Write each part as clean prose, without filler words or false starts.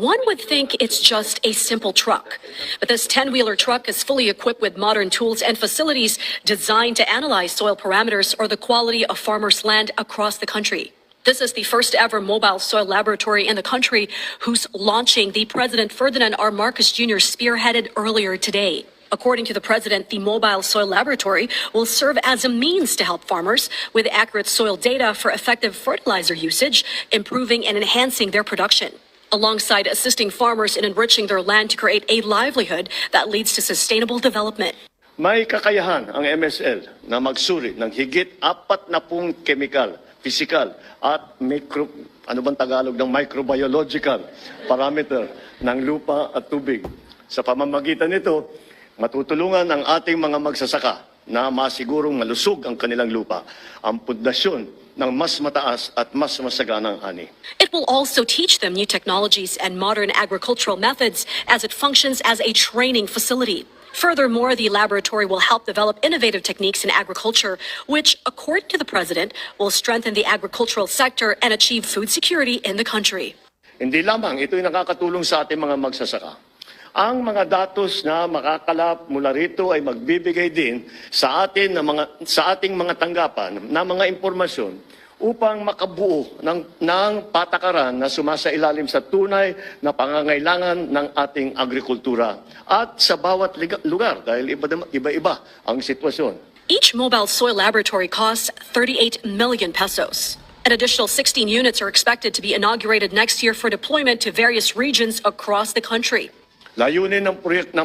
One would think it's just a simple truck, but this 10-wheeler truck is fully equipped with modern tools and facilities designed to analyze soil parameters or the quality of farmers' land across the country. This is the first ever mobile soil laboratory in the country, whose launching the President Ferdinand R. Marcos Jr. spearheaded earlier today. According to the president, the mobile soil laboratory will serve as a means to help farmers with accurate soil data for effective fertilizer usage, improving and enhancing their production, alongside assisting farmers in enriching their land to create a livelihood that leads to sustainable development. May kakayahan ang MSL na magsuri ng higit 40 chemical, physical at microbiological parameter ng lupa at tubig. Sa pamamagitan nito, matutulungan ang ating mga magsasaka na masigurong malusog ang kanilang lupa, ang pundasyon ng mas mataas at mas masaganang ani. It will also teach them new technologies and modern agricultural methods as it functions as a training facility. Furthermore, the laboratory will help develop innovative techniques in agriculture, which, according to the president, will strengthen the agricultural sector and achieve food security in the country. Hindi lamang ito'y nakakatulong sa ating mga magsasaka. Ang mga datos na makakalap mula rito ay magbibigay din sa ating mga tanggapan na mga impormasyon upang makabuo ng patakaran na sumasailalim sa tunay na pangangailangan ng ating agrikultura at sa bawat lugar dahil iba-iba ang sitwasyon. Each mobile soil laboratory costs 38 million pesos. An additional 16 units are expected to be inaugurated next year for deployment to various regions across the country. Layunin ng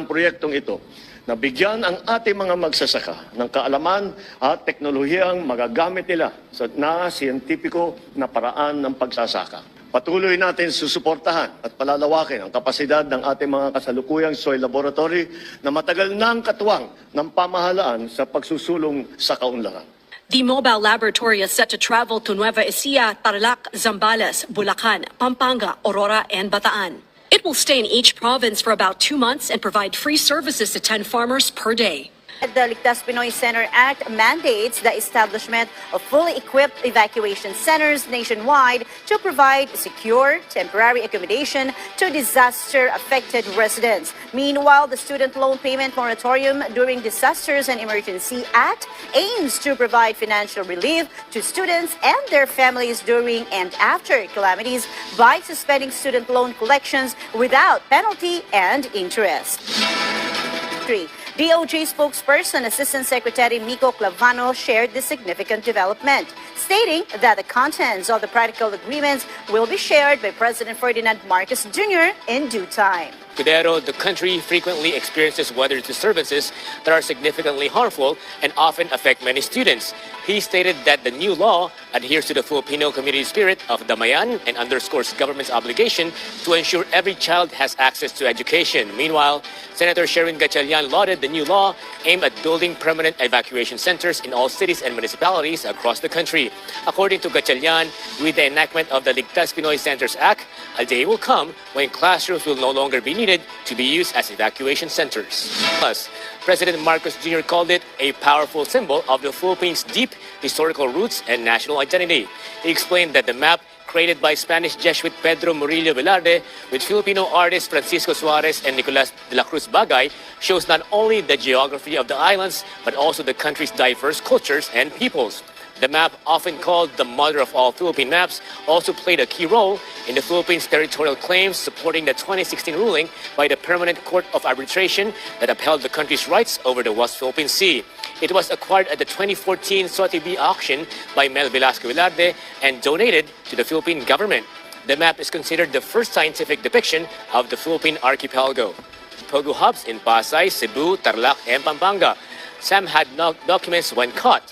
proyektong ito na bigyan ang ating mga magsasaka ng kaalaman at teknolohiyang magagamit nila na siyentipiko na paraan ng pagsasaka. Patuloy natin susuportahan at palalawakin ang kapasidad ng ating mga kasalukuyang soil laboratory na matagal nang katuwang ng pamahalaan sa pagsusulong sa kaunlaran. The mobile laboratory is set to travel to Nueva Ecija, Tarlac, Zambales, Bulacan, Pampanga, Aurora, and Bataan. It will stay in each province for about 2 months and provide free services to 10 farmers per day. The Ligtas Pinoy Center Act mandates the establishment of fully equipped evacuation centers nationwide to provide secure, temporary accommodation to disaster-affected residents. Meanwhile, the Student Loan Payment Moratorium during Disasters and Emergency Act aims to provide financial relief to students and their families during and after calamities by suspending student loan collections without penalty and interest. DOJ spokesperson Assistant Secretary Mico Clavano shared this significant development, stating that the contents of the practical agreements will be shared by President Ferdinand Marcos Jr. in due time. Escudero, the country frequently experiences weather disturbances that are significantly harmful and often affect many students. He stated that the new law adheres to the Filipino community spirit of Damayan and underscores government's obligation to ensure every child has access to education. Meanwhile, Senator Sherwin Gatchalian lauded the new law aimed at building permanent evacuation centers in all cities and municipalities across the country. According to Gatchalian, with the enactment of the Ligtas Pinoy Centers Act, a day will come when classrooms will no longer be needed to be used as evacuation centers. Plus, President Marcos Jr. called it a powerful symbol of the Philippines' deep historical roots and national identity. He explained that the map created by Spanish Jesuit Pedro Murillo Velarde with Filipino artists Francisco Suarez and Nicolas de la Cruz Bagay shows not only the geography of the islands, but also the country's diverse cultures and peoples. The map, often called the mother of all Philippine maps, also played a key role in the Philippines' territorial claims supporting the 2016 ruling by the Permanent Court of Arbitration that upheld the country's rights over the West Philippine Sea. It was acquired at the 2014 Sotheby auction by Mel Velasco Velarde and donated to the Philippine government. The map is considered the first scientific depiction of the Philippine archipelago. Pogo hubs in Pasay, Cebu, Tarlac, and Pampanga. Some had no documents when caught.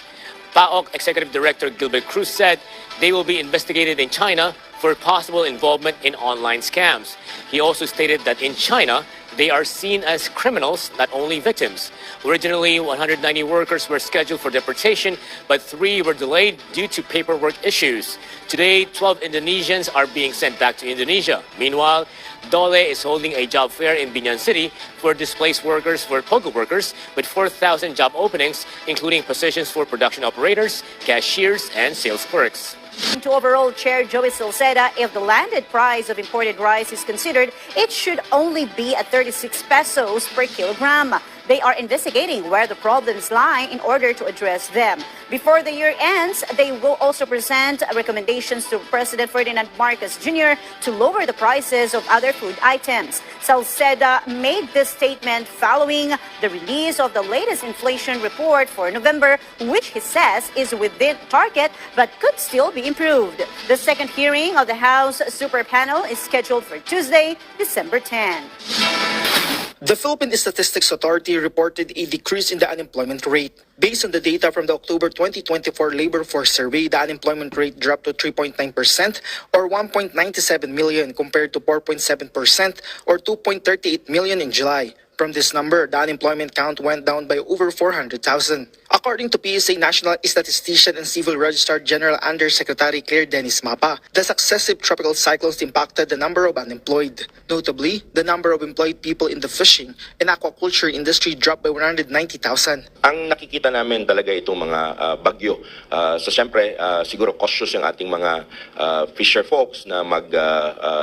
PAOK Executive Director Gilbert Cruz said they will be investigated in China for possible involvement in online scams. He also stated that in China, they are seen as criminals, not only victims. Originally, 190 workers were scheduled for deportation, but 3 were delayed due to paperwork issues. Today, 12 Indonesians are being sent back to Indonesia. Meanwhile, Dole is holding a job fair in Binyan City for displaced workers for Pogo workers with 4,000 job openings, including positions for production operators, cashiers, and sales clerks. To overall Chair Joey Salceda, if the landed price of imported rice is considered, it should only be at 36 pesos per kilogram. They are investigating where the problems lie in order to address them. Before the year ends, they will also present recommendations to President Ferdinand Marcos Jr. to lower the prices of other food items. Salceda made this statement following the release of the latest inflation report for November, which he says is within target but could still be improved. The second hearing of the House Super Panel is scheduled for Tuesday, December 10. The Philippine Statistics Authority reported a decrease in the unemployment rate. Based on the data from the October 2024 Labor Force Survey, the unemployment rate dropped to 3.9% or 1.97 million compared to 4.7% or 2.38 million in July. From this number, the unemployment count went down by over 400,000. According to PSA National Statistician and Civil Registrar General Undersecretary Claire Dennis Mapa, the successive tropical cyclones impacted the number of unemployed. Notably, the number of employed people in the fishing and aquaculture industry dropped by 190,000. Ang nakikita namin talaga itong mga bagyo. So siyempre, siguro cautious yung ating mga fisher folks na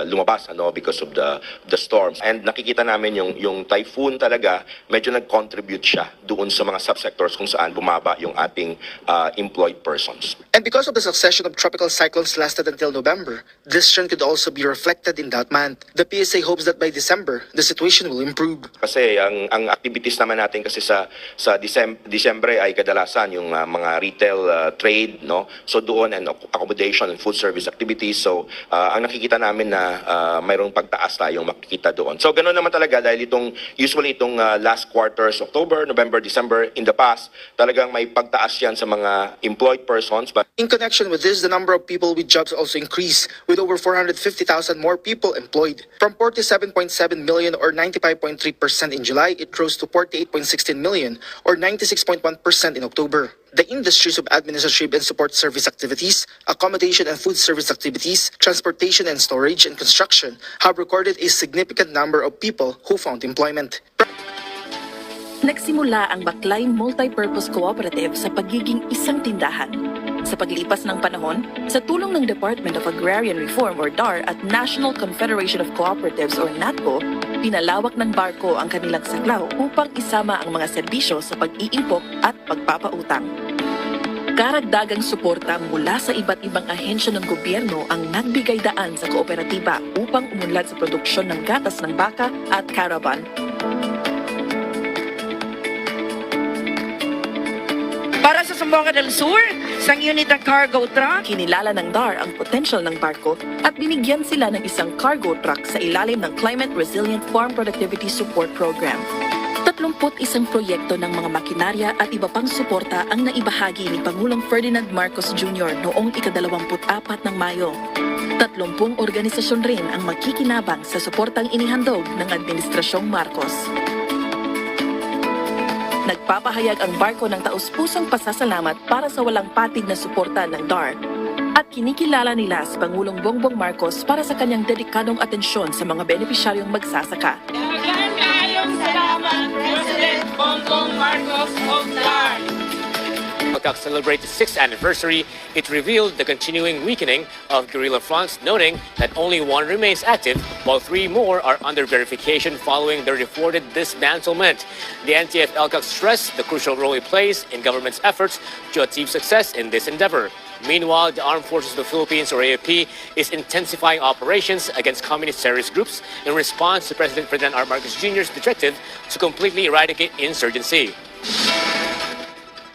lumabas because of the storms. And nakikita namin yung typhoon talaga, medyo nag-contribute siya doon sa mga subsectors kung saan bumaba yung ating employed persons. And because of the succession of tropical cyclones lasted until November, this trend could also be reflected in that month. The PSA hopes that by December, the situation will improve. Kasi ang activities naman natin kasi sa Disyembre ay kadalasan yung mga retail trade, no? So doon and accommodation and food service activities. So ang nakikita namin na mayroong pagtaas tayong makikita doon. So ganoon naman talaga dahil usually itong last quarters, October, November, December in the past, talagang may pagtaas yan sa mga employed persons. But In connection with this, the number of people with jobs also increased, with over 450,000 more people employed. From 47.7 million or 95.3% in July, it rose to 48.16 million or 96.1% in October. The industries of administrative and support service activities, accommodation and food service activities, transportation and storage, and construction have recorded a significant number of people who found employment. Nagsimula ang Baklay Multipurpose Cooperative sa pagiging isang tindahan. Sa paglipas ng panahon, sa tulong ng Department of Agrarian Reform or DAR at National Confederation of Cooperatives or NATCO, pinalawak ng barko ang kanilang saklaw upang isama ang mga serbisyo sa pag-iimpok at pagpapautang. Karagdagang suporta mula sa iba't ibang ahensya ng gobyerno ang nagbigay daan sa kooperatiba upang umunlad sa produksyon ng gatas ng baka at caravan. Para sa Zamboanga del Sur, isang unit ng cargo truck. Kinilala ng DAR ang potential ng barko at binigyan sila ng isang cargo truck sa ilalim ng Climate Resilient Farm Productivity Support Program. 31 proyekto ng mga makinarya at iba pang suporta ang naibahagi ni Pangulong Ferdinand Marcos Jr. noong ika-24 ng Mayo. 30 organisasyon rin ang magkikinabang sa suportang inihandog ng Administrasyong Marcos. Nagpapahayag ang barko ng taus-pusong pasasalamat para sa walang patid na suporta ng DAR at kinikilala nila si Pangulong Bongbong Marcos para sa kanyang dedikadong atensyon sa mga benepisyaryong magsasaka. Salamat, President Bongbong Marcos of DAR. ALCAC celebrated its 6th anniversary, it revealed the continuing weakening of guerrilla fronts, noting that only one remains active, while 3 more are under verification following their reported dismantlement. The NTF-ALCAC stressed the crucial role it plays in government's efforts to achieve success in this endeavor. Meanwhile, the Armed Forces of the Philippines, or AFP, is intensifying operations against communist terrorist groups in response to President Ferdinand R. Marcos Jr.'s directive to completely eradicate insurgency.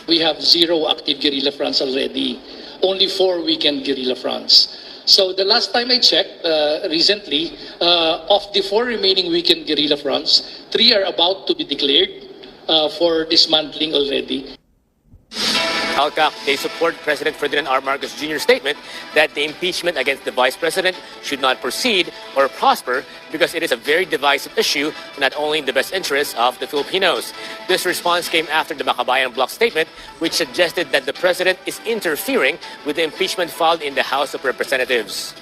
We have 0 active guerrilla fronts already, only 4 weakened guerrilla fronts. So the last time I checked, recently, of the 4 remaining weakened guerrilla fronts, 3 are about to be declared for dismantling already. ALCAC, they support President Ferdinand R. Marcos Jr.'s statement that the impeachment against the Vice President should not proceed or prosper because it is a very divisive issue, not only in the best interests of the Filipinos. This response came after the Makabayan Bloc statement, which suggested that the President is interfering with the impeachment filed in the House of Representatives.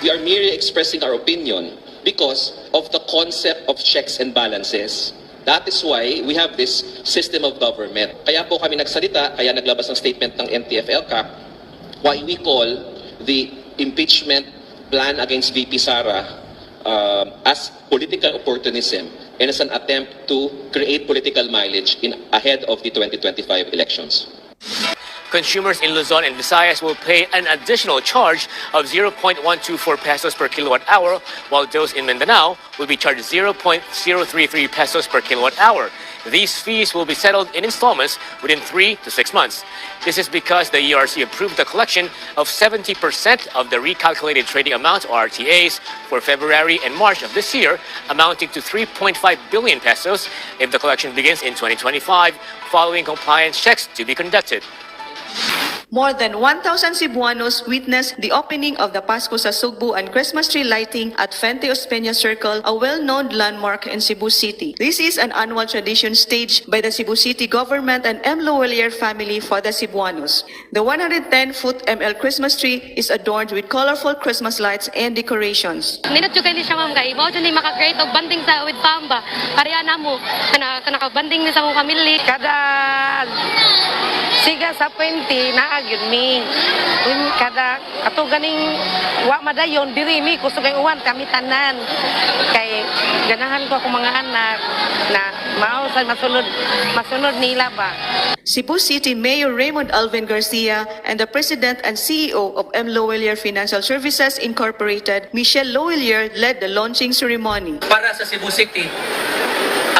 We are merely expressing our opinion because of the concept of checks and balances. That is why we have this system of government. Kaya po kami nagsalita, kaya naglabas ng statement ng NTF-ALCAC why we call the impeachment plan against VP Sara as political opportunism and as an attempt to create political mileage ahead of the 2025 elections. Consumers in Luzon and Visayas will pay an additional charge of 0.124 pesos per kilowatt hour, while those in Mindanao will be charged 0.033 pesos per kilowatt hour. These fees will be settled in installments within 3 to 6 months. This is because the ERC approved the collection of 70% of the recalculated trading amount, or RTAs, for February and March of this year, amounting to 3.5 billion pesos if the collection begins in 2025, following compliance checks to be conducted. More than 1,000 Cebuanos witnessed the opening of the Pasko sa Sugbo and Christmas tree lighting at Fuente Ospeña Circle, a well-known landmark in Cebu City. This is an annual tradition staged by the Cebu City government and M. Loelier family for the Cebuanos. The 110-foot ML Christmas tree is adorned with colorful Christmas lights and decorations. Ninot yung kayo siya ma'am kay, mao dyan maka-create og banding sa with pamba. Kariya na mo, nakabanding ni sa mong kamili. Kada siga sa 20 na agyud mi. Kada ato ganing wa madayon diri mi kusog kay uwan kami tanan. Kay ganahan ko akong mga anak na mao sa masunod nila ba. Cebu City Mayor Raymond Alvin Garcia and the President and CEO of M. Loelier Financial Services Incorporated, Michelle Loelier, led the launching ceremony. Para sa Cebu City,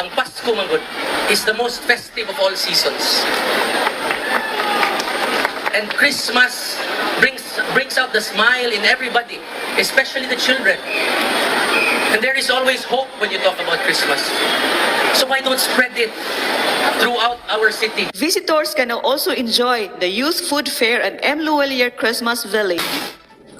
ang Pasko manggod is the most festive of all seasons. And Christmas brings out the smile in everybody, especially the children. And there is always hope when you talk about Christmas. So why don't spread it throughout our city? Visitors can now also enjoy the Youth Food Fair at M. Loelier Christmas Village.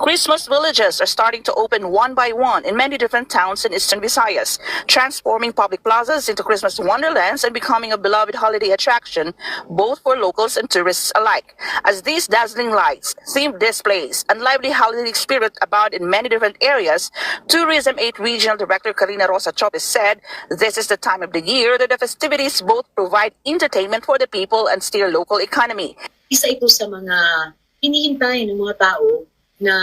Christmas villages are starting to open one by one in many different towns in eastern Visayas, transforming public plazas into Christmas wonderlands and becoming a beloved holiday attraction both for locals and tourists alike. As these dazzling lights, themed displays, and lively holiday spirit abound in many different areas, Tourism 8 Regional Director Karina Rosa Chopes said this is the time of the year that the festivities both provide entertainment for the people and steer local economy. Isa ito sa mga hinihintay ng mga tao na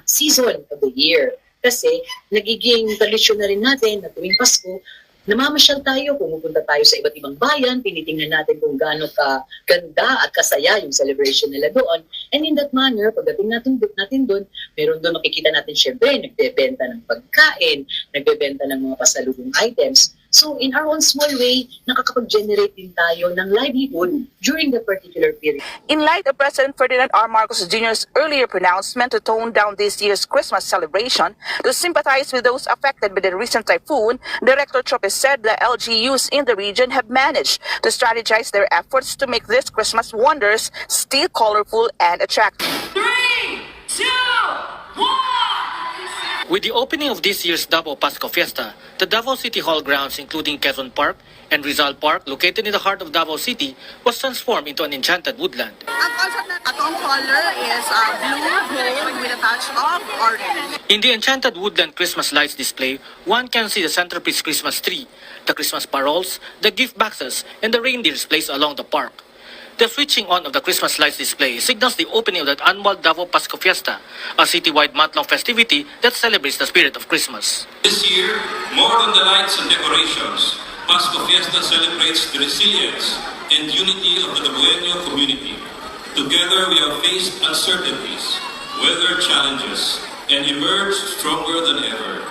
season of the year. Kasi nagiging tradisyon na rin natin na tuwing Pasko, namamasyal tayo, pumupunta tayo sa iba't ibang bayan, tinitingnan natin kung gaano kaganda at kasaya yung celebration nila doon. And in that manner, pagdating natin doon, meron doon makikita natin syempre, nagbebenta ng pagkain, nagbebenta ng mga pasalubong items. So in our own small way, nakakapag-generate din tayo ng livelihood during the particular period. In light of President Ferdinand R. Marcos Jr.'s earlier pronouncement to tone down this year's Christmas celebration to sympathize with those affected by the recent typhoon, Director Chopes said the LGUs in the region have managed to strategize their efforts to make this Christmas wonders still colorful and attractive. 3, 2, 1! With the opening of this year's Davao Pasko Fiesta, the Davao City Hall grounds, including Quezon Park and Rizal Park, located in the heart of Davao City, was transformed into an enchanted woodland. Ang concept na atong color is blue, gold with a touch of orange. In the enchanted woodland Christmas lights display, one can see the centerpiece Christmas tree, the Christmas paroles, the gift boxes, and the reindeers placed along the park. The switching on of the Christmas lights display signals the opening of the annual Davao Pasko Fiesta, a citywide month-long festivity that celebrates the spirit of Christmas. This year, more than the lights and decorations, Pasko Fiesta celebrates the resilience and unity of the Dabueño community. Together, we have faced uncertainties, weathered challenges, and emerged stronger than ever.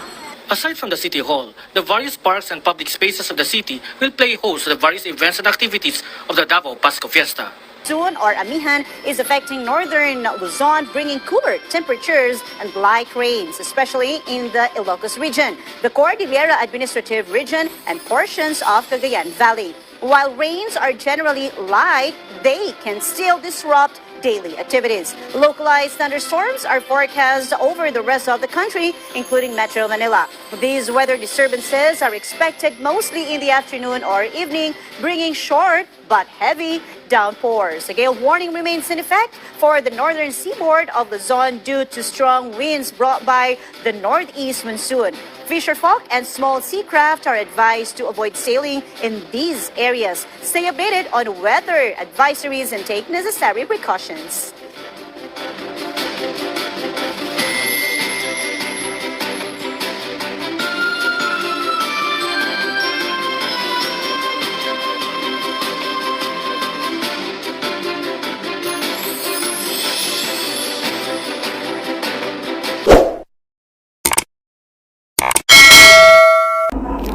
Aside from the City Hall, the various parks and public spaces of the city will play host to the various events and activities of the Davao Pasko Fiesta. Monsoon or amihan is affecting northern Luzon, bringing cooler temperatures and light rains, especially in the Ilocos region, the Cordillera Administrative Region, and portions of Cagayan Valley. While rains are generally light, they can still disrupt daily activities. Localized thunderstorms are forecast over the rest of the country, including Metro Manila. These weather disturbances are expected mostly in the afternoon or evening, bringing short but heavy downpours. A gale warning remains in effect for the northern seaboard of Luzon due to strong winds brought by the northeast monsoon. Fisherfolk and small seacraft are advised to avoid sailing in these areas. Stay updated on weather advisories and take necessary precautions.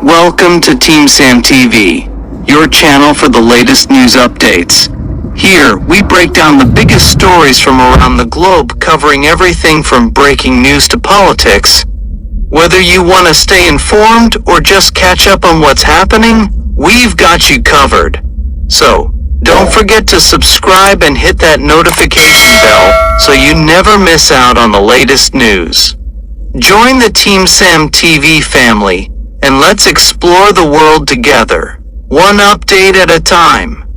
Welcome to Team Sam TV, your channel for the latest news updates. Here, we break down the biggest stories from around the globe, covering everything from breaking news to politics. Whether you want to stay informed or just catch up on what's happening, we've got you covered. So, don't forget to subscribe and hit that notification bell so you never miss out on the latest news. Join the Team Sam TV family, and let's explore the world together, one update at a time.